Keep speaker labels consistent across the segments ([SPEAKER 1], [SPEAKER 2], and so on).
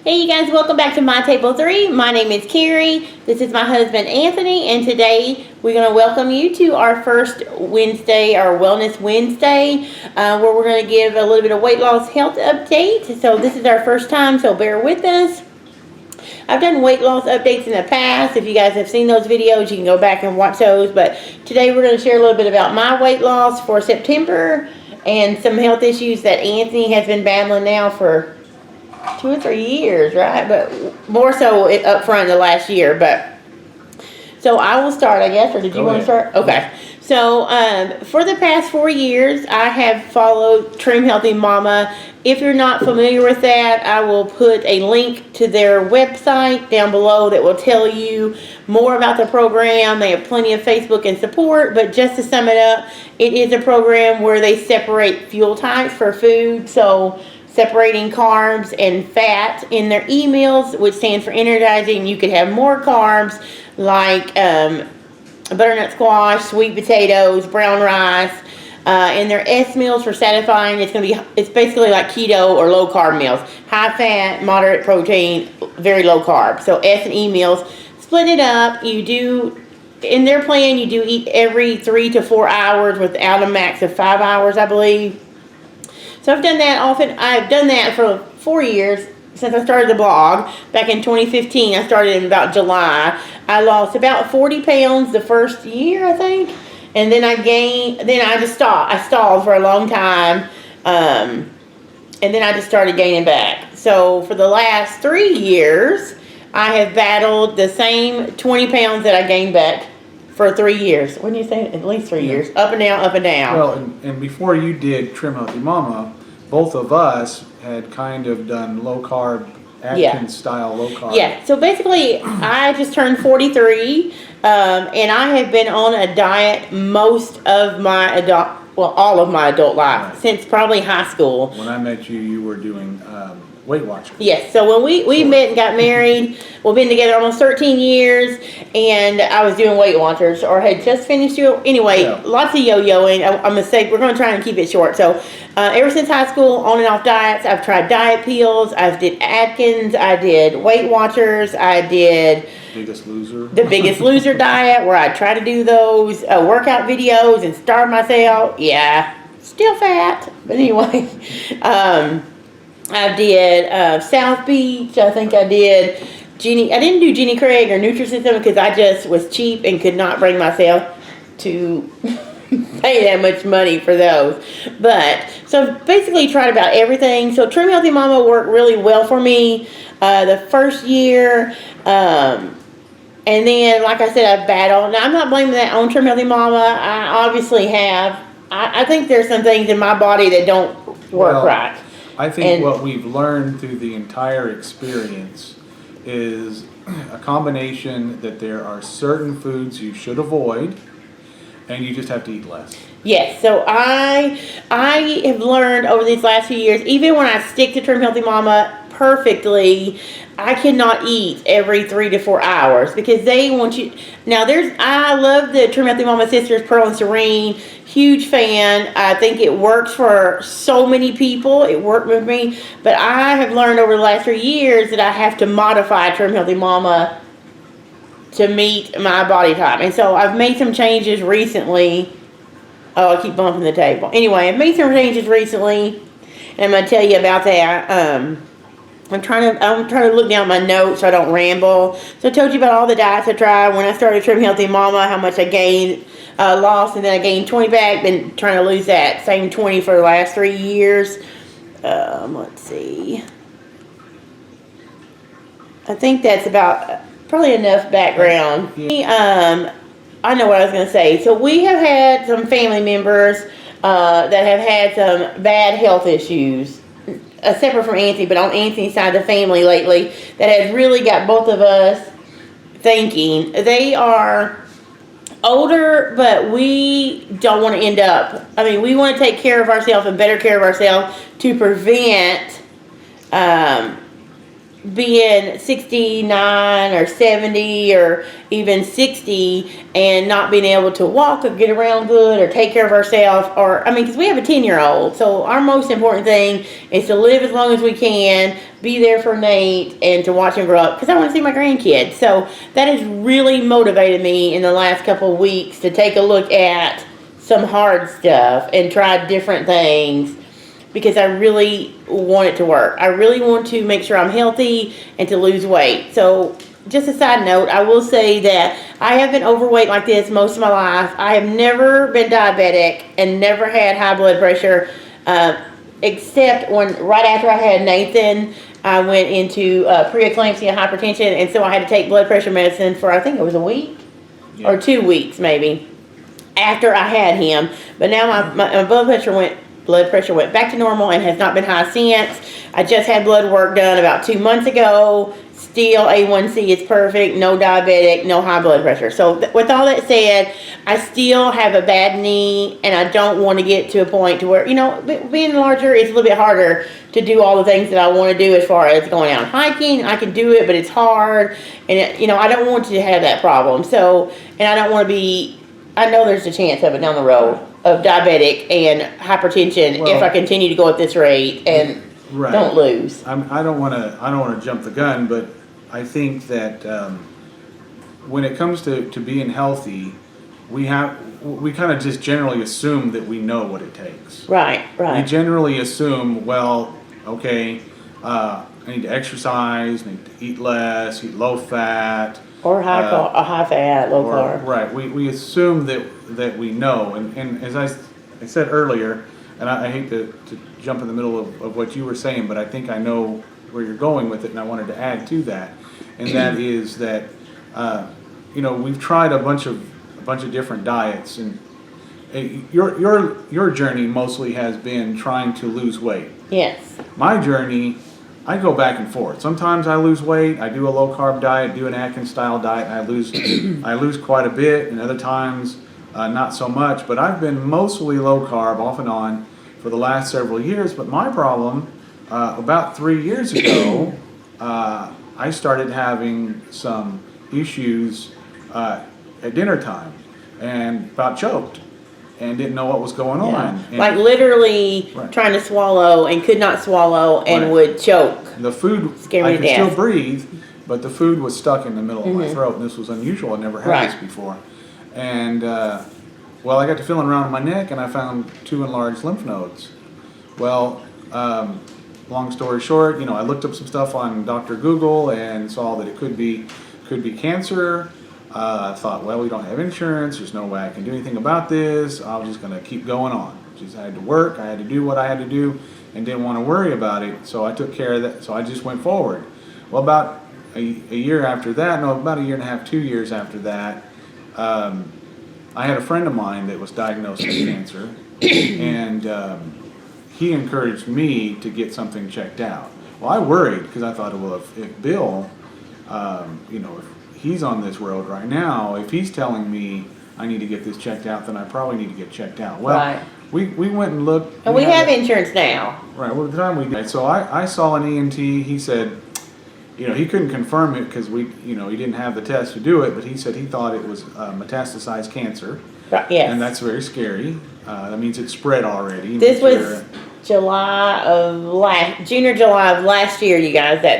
[SPEAKER 1] Hey you guys, welcome back to My Table 3. My name is Keri. This is my husband Anthony, and today we're going to welcome you to our first Wednesday, our Wellness Wednesday, where we're going to give a little bit of weight loss health update. So this is our first time, so bear with us. I've done weight loss updates in the past. If you guys have seen those videos, you can go back and watch those. But today we're going to share a little bit about my weight loss for September and some health issues that Anthony has been battling now for 2 or 3 years, right? But more so up front the last year. But so I will start, I guess, or did you want to start? Okay. So for the past 4 years, I have followed Trim Healthy Mama. If you're not familiar with that, I will put a link to their website down below that will tell you more about the program. They have plenty of Facebook and support, but just to sum it up, it is a program where they separate fuel types for food. So separating carbs and fat in their emails, which stands for energizing. You could have more carbs like butternut squash, sweet potatoes, brown rice. In their S meals for satisfying, it's basically like keto or low carb meals. High fat, moderate protein, very low carb. So S and E meals. Split it up. You do, in their plan, you do eat every 3 to 4 hours without a max of 5 hours, I believe. So I've done that often. I've done that for 4 years since I started the blog. Back in 2015, I started in about July. I lost about 40 pounds the first year, I think. And then I just stopped. I stalled for a long time. And then I just started gaining back. So for the last 3 years, I have battled the same 20 pounds that I gained back for 3 years. Wouldn't you say at least 3 years? Up and down, up and down.
[SPEAKER 2] Well, and before you did Trim Healthy Mama, both of us had kind of done low carb, Atkins style low carb.
[SPEAKER 1] Yeah, so basically I just turned 43 and I have been on a diet most of my all of my adult life, right, since probably high school.
[SPEAKER 2] When I met you, you were doing Weight Watchers.
[SPEAKER 1] Yes, so when we met and got married, we've been together almost 13 years, and I was doing Weight Watchers, or had just finished doing, anyway, lots of yo-yoing. I'm going to say, we're going to try and keep it short. So ever since high school, on and off diets, I've tried diet pills, I did Atkins, I did Weight Watchers, I did
[SPEAKER 2] Biggest Loser.
[SPEAKER 1] The Biggest Loser diet, where I try to do those workout videos and starve myself. Yeah, still fat, but anyway. I did South Beach. I think I did Jenny. I didn't do Jenny Craig or Nutrisystem because I just was cheap and could not bring myself to pay that much money for those. But so basically tried about everything. So Trim Healthy Mama worked really well for me the first year. And then, like I said, I've battled. Now, I'm not blaming that on Trim Healthy Mama. I obviously have. I think there's some things in my body that don't work right.
[SPEAKER 2] I think what we've learned through the entire experience is a combination that there are certain foods you should avoid, and you just have to eat less.
[SPEAKER 1] Yes, so I have learned over these last few years, even when I stick to Trim Healthy Mama perfectly, I cannot eat every 3 to 4 hours because they want you. Now I love the Trim Healthy Mama Sisters, Pearl and Serene. Huge fan. I think it works for so many people. It worked with me. But I have learned over the last 3 years that I have to modify Trim Healthy Mama to meet my body type. And so I've made some changes recently. Oh, I keep bumping the table. Anyway, I've made some changes recently, and I'm going to tell you about that. I'm trying to look down my notes so I don't ramble. So I told you about all the diets I tried when I started Trim Healthy Mama, how much I gained, lost, and then I gained 20 back. Been trying to lose that same 20 for the last 3 years. Let's see. I think that's about probably enough background. I know what I was going to say. So we have had some family members that have had some bad health issues. Separate from Anthony, but on Anthony's side of the family lately, that has really got both of us thinking. They are older, but we don't want to end up. I mean, we want to take care of ourselves and better care of ourselves to prevent being 69 or 70 or even 60 and not being able to walk or get around good or take care of ourselves, or I mean, because we have a 10-year-old, so our most important thing is to live as long as we can, be there for Nate, and to watch him grow up, because I want to see my grandkids. So that has really motivated me in the last couple of weeks to take a look at some hard stuff and try different things, because I really want it to work. I really want to make sure I'm healthy and to lose weight. So just a side note, I will say that I have been overweight like this most of my life. I have never been diabetic and never had high blood pressure, except when right after I had Nathan, I went into preeclampsia and hypertension, and so I had to take blood pressure medicine for, I think it was a week or 2 weeks maybe after I had him. But now my blood pressure went back to normal and has not been high since. I just had blood work done about 2 months ago. Still, A1C is perfect, no diabetic, no high blood pressure. So with all that said, I still have a bad knee, and I don't want to get to a point to where, being larger is a little bit harder to do all the things that I want to do as far as going out hiking. I can do it, but it's hard, and I don't want to have that problem. So, and I don't want to be, I know there's a chance of it down the road of diabetic and hypertension if I continue to go at this rate and don't lose.
[SPEAKER 2] I don't want to jump the gun, but I think that when it comes to being healthy, we kind of just generally assume that we know what it takes.
[SPEAKER 1] Right.
[SPEAKER 2] We generally assume, well, okay, I need to exercise, I need to eat less, eat low fat.
[SPEAKER 1] Or high fat, low carb.
[SPEAKER 2] Right. We assume that we know. And as I said earlier, and I hate to jump in the middle of what you were saying, but I think I know where you're going with it, and I wanted to add to that. And that is that, we've tried a bunch of different diets, and your journey mostly has been trying to lose weight.
[SPEAKER 1] Yes.
[SPEAKER 2] My journey, I go back and forth. Sometimes I lose weight. I do a low carb diet, do an Atkins style diet, and I lose quite a bit. And other times, not so much. But I've been mostly low carb, off and on, for the last several years. But my problem, about 3 years ago, I started having some issues at dinner time, and about choked, and didn't know what was going on. And
[SPEAKER 1] like literally trying to swallow and could not swallow and would choke.
[SPEAKER 2] The food, I could still breathe, but the food was stuck in the middle of my throat, and this was unusual. I never had this before. And, I got to feeling around my neck, and I found 2 enlarged lymph nodes. Well, long story short, I looked up some stuff on Dr. Google and saw that it could be cancer. I thought, well, we don't have insurance. There's no way I can do anything about this. I was just going to keep going on. I had to work. I had to do what I had to do and didn't want to worry about it. So I took care of that. So I just went forward. Well, about a year after that, about a year and a half, 2 years after that, I had a friend of mine that was diagnosed with cancer, and he encouraged me to get something checked out. Well, I worried because I thought, well, if Bill, if he's on this road right now, if he's telling me I need to get this checked out, then I probably need to get checked out. Well, we went and looked.
[SPEAKER 1] And we have insurance now.
[SPEAKER 2] Right. Well, at the time we did. So I saw an ENT. He said, he couldn't confirm it because he didn't have the test to do it, but he said he thought it was metastasized cancer.
[SPEAKER 1] Right, yes.
[SPEAKER 2] And that's very scary. That means it's spread already.
[SPEAKER 1] This was June or July of last year, you guys, that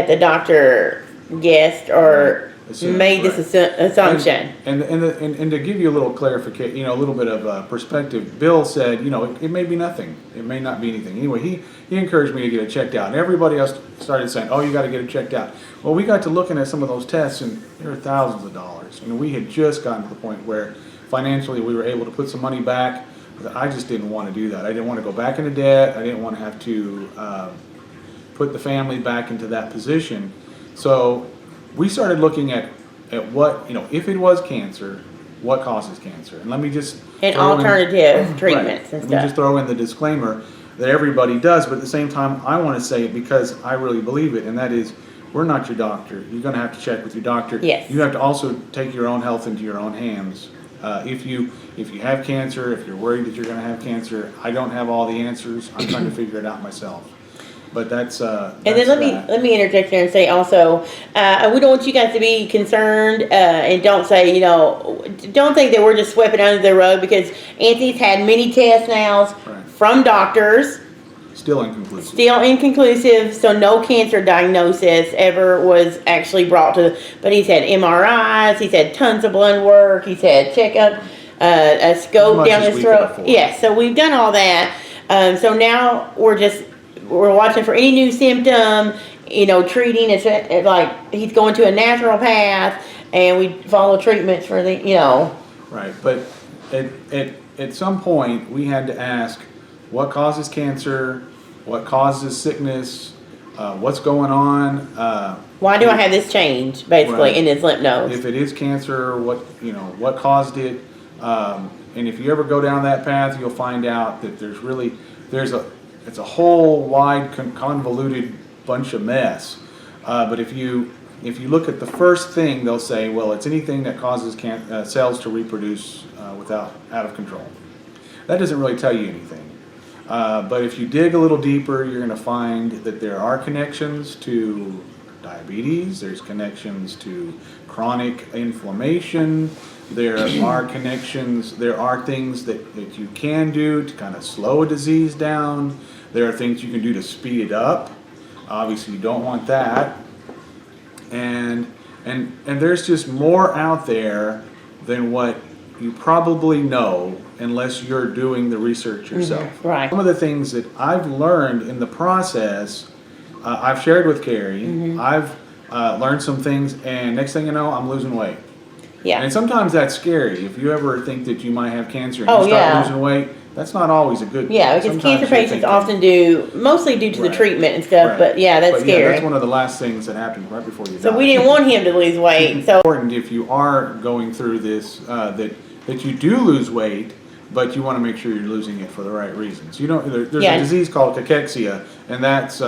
[SPEAKER 1] the doctor guessed or made this assumption.
[SPEAKER 2] And to give you a little clarification, a little bit of perspective, Bill said, it may be nothing. It may not be anything. Anyway, he encouraged me to get it checked out. And everybody else started saying, oh, you got to get it checked out. Well, we got to looking at some of those tests, and there were thousands of dollars. We had just gotten to the point where financially we were able to put some money back. I just didn't want to do that. I didn't want to go back into debt. I didn't want to have to put the family back into that position. So we started looking at what, if it was cancer, what causes cancer. And let me just...
[SPEAKER 1] And alternative treatments and stuff.
[SPEAKER 2] Let me just throw in the disclaimer that everybody does, but at the same time, I want to say it because I really believe it, and that is, we're not your doctor. You're going to have to check with your doctor.
[SPEAKER 1] Yes.
[SPEAKER 2] You have to also take your own health into your own hands. If you have cancer, if you're worried that you're going to have cancer, I don't have all the answers. I'm trying to figure it out myself. But that's
[SPEAKER 1] And then let me interject here and say also, we don't want you guys to be concerned and don't say, don't think that we're just sweeping under the rug, because Anthony's had many tests now from doctors.
[SPEAKER 2] Still inconclusive.
[SPEAKER 1] Still inconclusive, so no cancer diagnosis ever was actually brought to. But he's had MRIs, he's had tons of blood work, he's had checkup, a scope down his throat. Yes, so we've done all that. So now we're watching for any new symptom, treating. It's like he's going to a naturopath, and we follow treatments for the.
[SPEAKER 2] Right, but at some point we had to ask, what causes cancer? What causes sickness? What's going on?
[SPEAKER 1] Why do I have this change, basically, in his lymph nodes?
[SPEAKER 2] If it is cancer, what caused it? And if you ever go down that path, you'll find out that it's a whole wide convoluted bunch of mess. But if you look at the first thing, they'll say, well, it's anything that causes cells to reproduce out of control. That doesn't really tell you anything. But if you dig a little deeper, you're going to find that there are connections to diabetes, there's connections to chronic inflammation, there are connections, there are things that you can do to kind of slow a disease down, there are things you can do to speed it up. Obviously you don't want that. And there's just more out there than what you probably know unless you're doing the research yourself.
[SPEAKER 1] Mm-hmm. Right.
[SPEAKER 2] Some of the things that I've learned in the process, I've shared with Keri. Mm-hmm. I've learned some things, and next thing you know, I'm losing weight.
[SPEAKER 1] Yeah.
[SPEAKER 2] And sometimes that's scary. If you ever think that you might have cancer and you start losing weight, that's not always a good thing.
[SPEAKER 1] Yeah, because cancer patients often mostly due to the treatment and stuff,
[SPEAKER 2] right.
[SPEAKER 1] But that's scary.
[SPEAKER 2] Yeah, that's one of the last things that happened right before you die.
[SPEAKER 1] So we didn't want him to lose weight.
[SPEAKER 2] It's important if you are going through this, that you do lose weight, but you want to make sure you're losing it for the right reasons. There's a disease called cachexia, and that's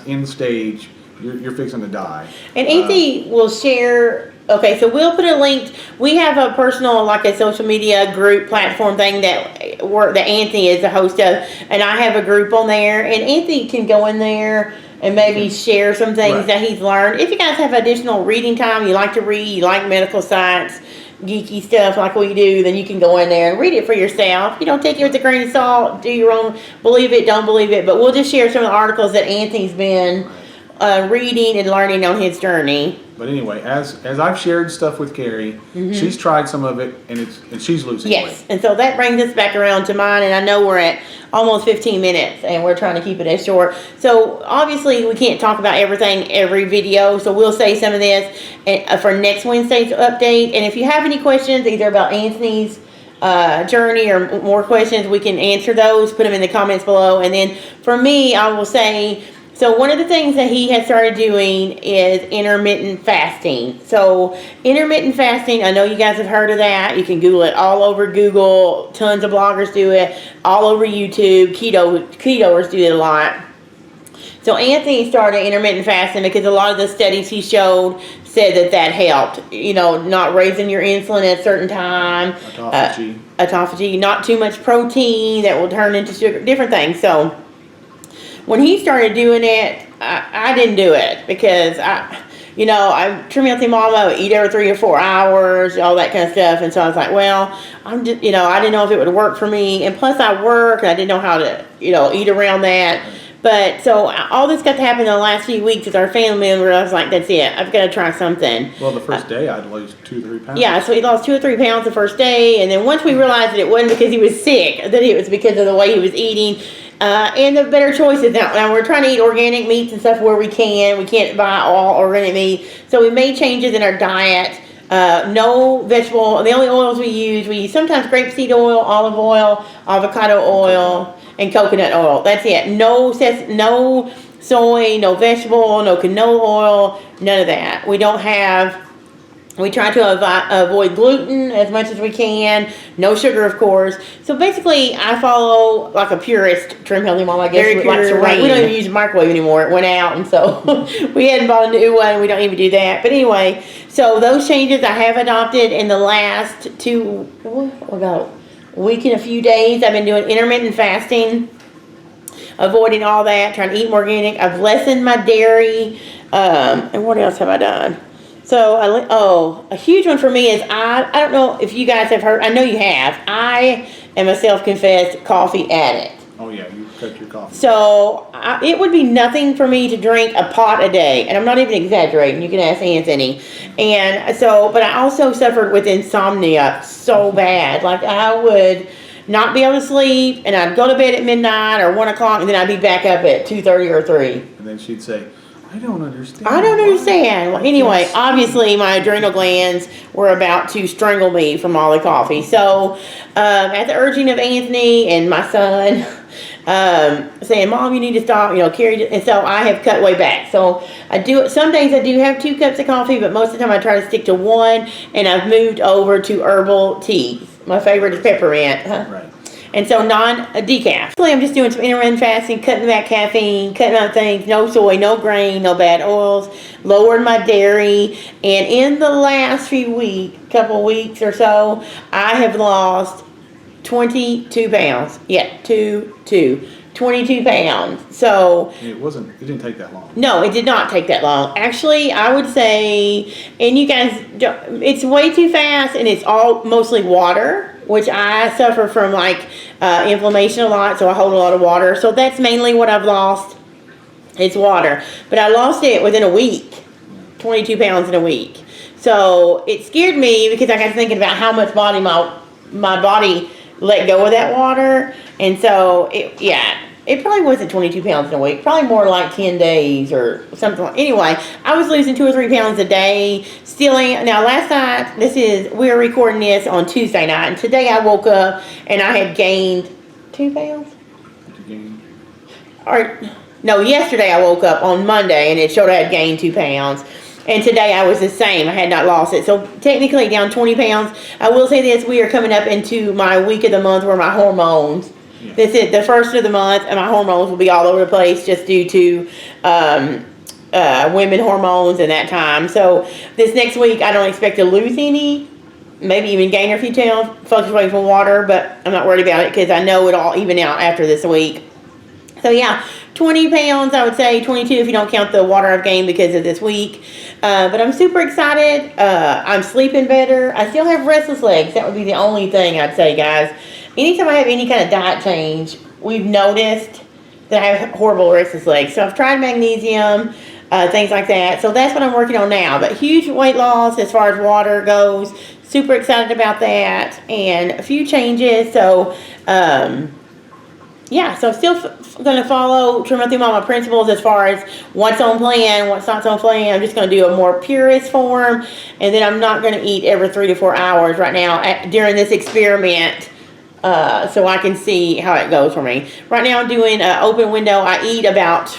[SPEAKER 2] end stage. You're fixing to die. And
[SPEAKER 1] Anthony will share. Okay, so we'll put a link. We have a personal, like a social media group platform thing that Anthony is the host of, and I have a group on there, and Anthony can go in there and maybe share some things that he's learned. If you guys have additional reading time, you like to read, you like medical science, geeky stuff like we do, then you can go in there and read it for yourself. Take it with a grain of salt, do your own, believe it, don't believe it, but we'll just share some of the articles that Anthony's been reading and learning on his journey.
[SPEAKER 2] But anyway, as I've shared stuff with Keri, she's tried some of it, and she's losing weight.
[SPEAKER 1] Yes, and so that brings us back around to mine, and I know we're at almost 15 minutes, and we're trying to keep it as short. So obviously we can't talk about everything every video, so we'll say some of this for next Wednesday's update. And if you have any questions, either about Anthony's journey or more questions, we can answer those. Put them in the comments below. And then for me, I will say, so one of the things that he has started doing is intermittent fasting. So intermittent fasting, I know you guys have heard of that. You can Google it all over Google. Tons of bloggers do it. All over YouTube. Ketoers do it a lot. So Anthony started intermittent fasting because a lot of the studies he showed said that helped. Not raising your insulin at a certain time. Autophagy. Not too much protein that will turn into sugar. Different things. So when he started doing it, I didn't do it because I'm tremendously mom. I would eat every 3 or 4 hours, all that kind of stuff. And so I was like, well, I'm just, I didn't know if it would work for me. And plus I work, and I didn't know how to, eat around that. But so all this got to happen in the last few weeks with our family member. I was like, that's it. I've got to try something.
[SPEAKER 2] Well, the first day I'd lost 2 or 3 pounds.
[SPEAKER 1] Yeah, so he lost 2 or 3 pounds the first day. And then once we realized that it wasn't because he was sick, that it was because of the way he was eating. And the better choices now we're trying to eat organic meats and stuff where we can. We can't buy all organic meat. So we made changes in our diet. No vegetable. The only oils we use sometimes grapeseed oil, olive oil, avocado oil, and coconut oil. That's it. No soy, no vegetable oil, no canola oil, none of that. We try to avoid gluten as much as we can. No sugar, of course. So basically, I follow like a purist Trim Healthy Mom, I guess.
[SPEAKER 3] Very pure.
[SPEAKER 1] We don't even use a microwave anymore. It went out, and so we hadn't bought a new one. We don't even do that. But anyway, so those changes I have adopted in the last about a week and a few days. I've been doing intermittent fasting. avoiding all that, trying to eat more organic. I've lessened my dairy. And what else have I done? So, a huge one for me is I don't know if you guys have heard, I know you have. I am a self-confessed coffee addict.
[SPEAKER 2] Oh yeah, you cut your coffee.
[SPEAKER 1] So, it would be nothing for me to drink a pot a day. And I'm not even exaggerating. You can ask Anthony. And so, but I also suffered with insomnia so bad. Like, I would not be able to sleep, and I'd go to bed at midnight or 1 o'clock, and then I'd be back up at 2:30 or 3.
[SPEAKER 2] And then she'd say, I don't understand.
[SPEAKER 1] I don't understand. Well, anyway, obviously my adrenal glands were about to strangle me from all the coffee. So, at the urging of Anthony and my son, saying, Mom, you need to stop, Keri, and so I have cut way back. So some days I do have 2 cups of coffee, but most of the time I try to stick to 1, and I've moved over to herbal teas. My favorite is peppermint.
[SPEAKER 2] Right.
[SPEAKER 1] And so non-decaf. I'm just doing some intermittent fasting, cutting back caffeine, cutting out things, no soy, no grain, no bad oils, lowered my dairy. And in the last couple weeks or so, I have lost 22 pounds. Yeah, 22 pounds. So
[SPEAKER 2] It didn't take that long.
[SPEAKER 1] no, it did not take that long. Actually, I would say, and you guys, it's way too fast, and it's all mostly water, which I suffer from inflammation a lot, so I hold a lot of water. So that's mainly what I've lost. It's water. But I lost it within a week, 22 pounds in a week. So it scared me because I got thinking about how much my body let go of that water. And so, it probably wasn't 22 pounds in a week. Probably more like 10 days or something. Anyway, I was losing 2 or 3 pounds a day. Now, last night, we are recording this on Tuesday night. And today I woke up and I had gained 2 pounds. Yesterday I woke up on Monday and it showed I had gained 2 pounds. And today I was the same. I had not lost it. So technically down 20 pounds. I will say this, we are coming up into my week of the month where my hormones, this is the first of the month, and my hormones will be all over the place just due to women hormones and that time. So this next week I don't expect to lose any, maybe even gain a few pounds, fluctuate from water, but I'm not worried about it because I know it'll all even out after this week. So 20 pounds, I would say 22 if you don't count the water I've gained because of this week. But I'm super excited. I'm sleeping better. I still have restless legs. That would be the only thing I'd say, guys. Anytime I have any kind of diet change, we've noticed that I have horrible restless legs. So I've tried magnesium, things like that. So that's what I'm working on now. But huge weight loss as far as water goes. Super excited about that. And a few changes. So, so I'm still going to follow Timothy Mama principles as far as what's on plan, what's not on plan. I'm just going to do a more purist form. And then I'm not going to eat every 3 to 4 hours right now during this experiment. So I can see how it goes for me. Right now I'm doing an open window. I eat about,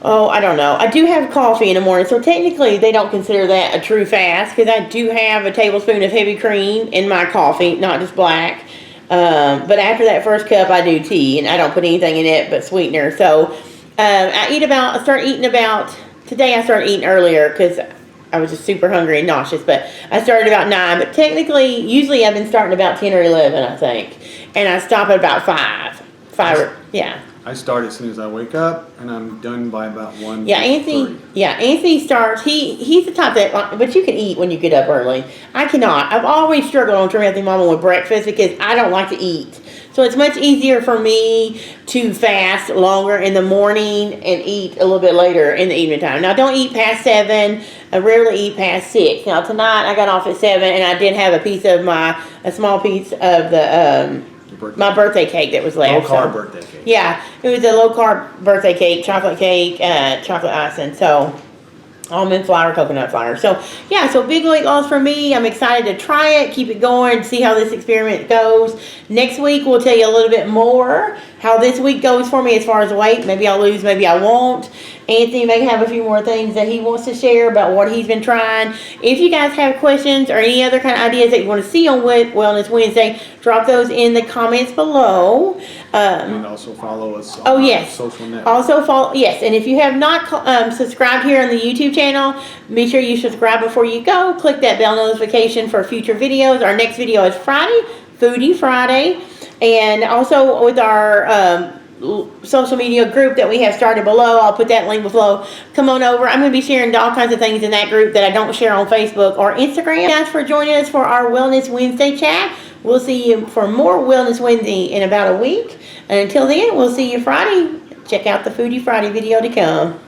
[SPEAKER 1] I don't know. I do have coffee in the morning, so technically they don't consider that a true fast because I do have a tablespoon of heavy cream in my coffee, not just black. But after that first cup, I do tea, and I don't put anything in it but sweetener. So today I started eating earlier because I was just super hungry and nauseous, but I started about 9. But technically, usually I've been starting about 10 or 11, I think. And I stop at about 5.
[SPEAKER 2] I start as soon as I wake up, and I'm done by about 1.
[SPEAKER 1] Anthony starts. He's the type that, but you can eat when you get up early. I cannot. I've always struggled on Timothy Mama with breakfast because I don't like to eat. So it's much easier for me to fast longer in the morning and eat a little bit later in the evening time. Now, I don't eat past 7. I rarely eat past 6. Now, tonight I got off at 7, and I did have a small piece of my birthday cake that was left.
[SPEAKER 2] Low-carb birthday cake.
[SPEAKER 1] Yeah, it was a low-carb birthday cake, chocolate icing. So almond flour, coconut flour. So big weight loss for me. I'm excited to try it, keep it going, see how this experiment goes. Next week we'll tell you a little bit more how this week goes for me as far as weight. Maybe I'll lose, maybe I won't. Anthony may have a few more things that he wants to share about what he's been trying. If you guys have questions or any other kind of ideas that you want to see on Wellness Wednesday, drop those in the comments below.
[SPEAKER 2] And also follow us on our social networks.
[SPEAKER 1] And if you have not subscribed here on the YouTube channel, be sure you subscribe before you go. Click that bell notification for future videos. Our next video is Friday, Foodie Friday. And also with our social media group that we have started below. I'll put that link below. Come on over. I'm going to be sharing all kinds of things in that group that I don't share on Facebook or Instagram. Thanks for joining us for our Wellness Wednesday chat. We'll see you for more Wellness Wednesday in about a week. And until then, we'll see you Friday. Check out the Foodie Friday video to come.